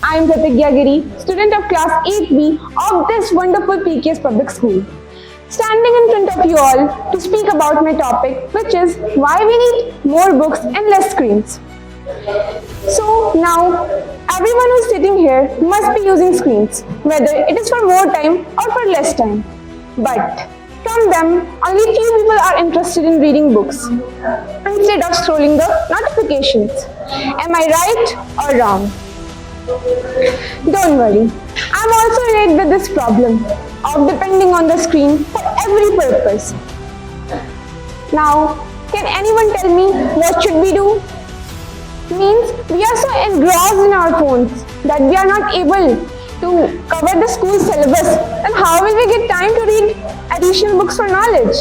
I am Pratigya Giri, student of class 8B of this wonderful PKS public school. Standing in front of you all to speak about my topic, which is why we need more books and less screens. So now, everyone who is sitting here must be using screens, whether it is for more time or for less time. But from them, only few people are interested in reading books instead of scrolling the notifications. Am I right or wrong? Don't worry, I'm also related with this problem of depending on the screen for every purpose. Now, can anyone tell me what should we do? Means we are so engrossed in our phones that we are not able to cover the school syllabus, then how will we get time to read additional books for knowledge?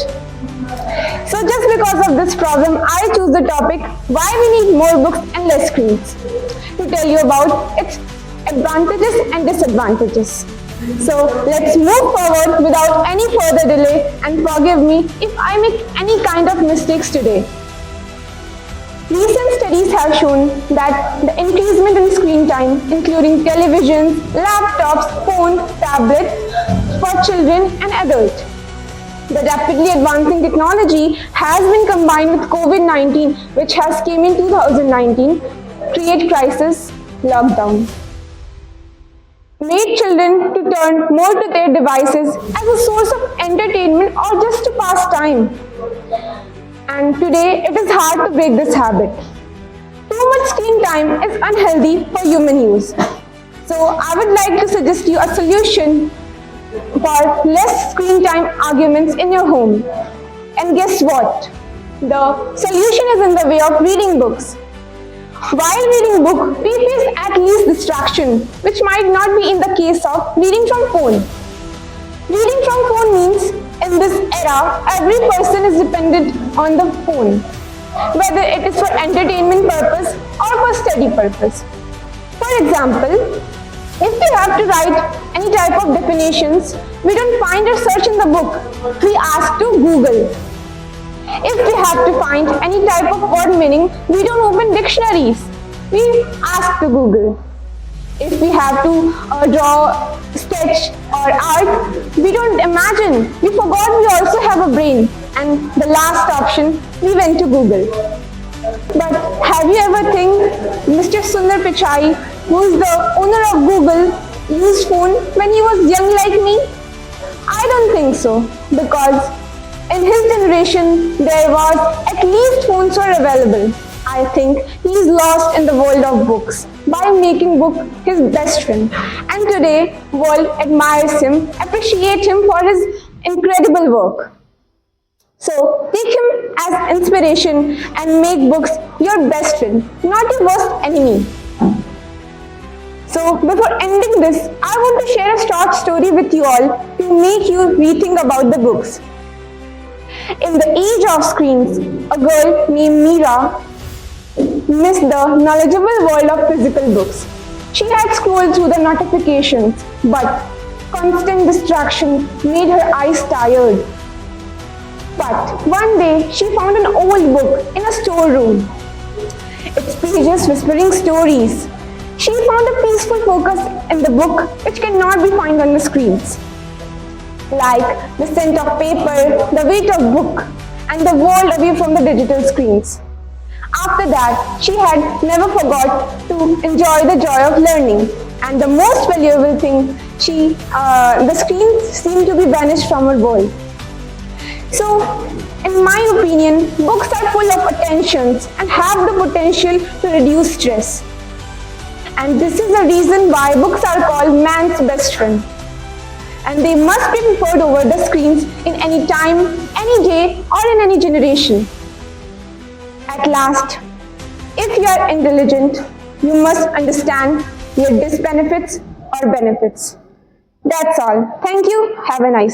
So just because of this problem, I choose the topic why we need more books and less screens to tell you about its advantages and disadvantages. So let's move forward without any further delay, and forgive me if I make any kind of mistakes today. Recent studies have shown that the increasement in screen time, including televisions, laptops, phones, tablets for children and adults. The rapidly advancing technology has been combined with COVID-19, which has came in 2019, create crisis, lockdown. Made children to turn more to their devices as a source of entertainment or just to pass time. And today it is hard to break this habit. Too much screen time is unhealthy for human use. So I would like to suggest you a solution for less screen time arguments in your home. And guess what? The solution is in the way of reading books. While reading book, we face at least distraction, which might not be in the case of reading from phone. Reading from phone means in this era, every person is dependent on the phone, whether it is for entertainment purpose or for study purpose. For example, if we have to write any type of definitions, we don't find or search in the book, we ask to Google. If we have to find any type of word meaning, we don't open dictionaries, we ask to Google. If we have to draw, sketch or art, we don't imagine, we forgot we also have a brain, and the last option, we went to Google. But have you ever think Mr. Sundar Pichai, who is the owner of Google, used phone when he was young like me? I don't think so, because in his generation, there was at least phones were available. I think he is lost in the world of books by making book his best friend. And today, world admires him, appreciate him for his incredible work. So take him as inspiration and make books your best friend, not your worst enemy. So before ending this, I want to share a short story with you all to make you rethink about the books. In the age of screens, a girl named Meera missed the knowledgeable world of physical books. She had scrolled through the notifications, but constant distraction made her eyes tired. But one day, she found an old book in a storeroom. Its pages whispering stories. She found a peaceful focus in the book which cannot be found on the screens. Like the scent of paper, the weight of book, and the world away from the digital screens. After that, she had never forgot to enjoy the joy of learning. And the most valuable thing, the screens seemed to be vanished from her world. So, in my opinion, books are full of attentions and have the potential to reduce stress. And this is the reason why books are called man's best friend. And they must be preferred over the screens in any time, any day, or in any generation. At last, if you are intelligent, you must understand your disbenefits or benefits. That's all. Thank you. Have a nice day.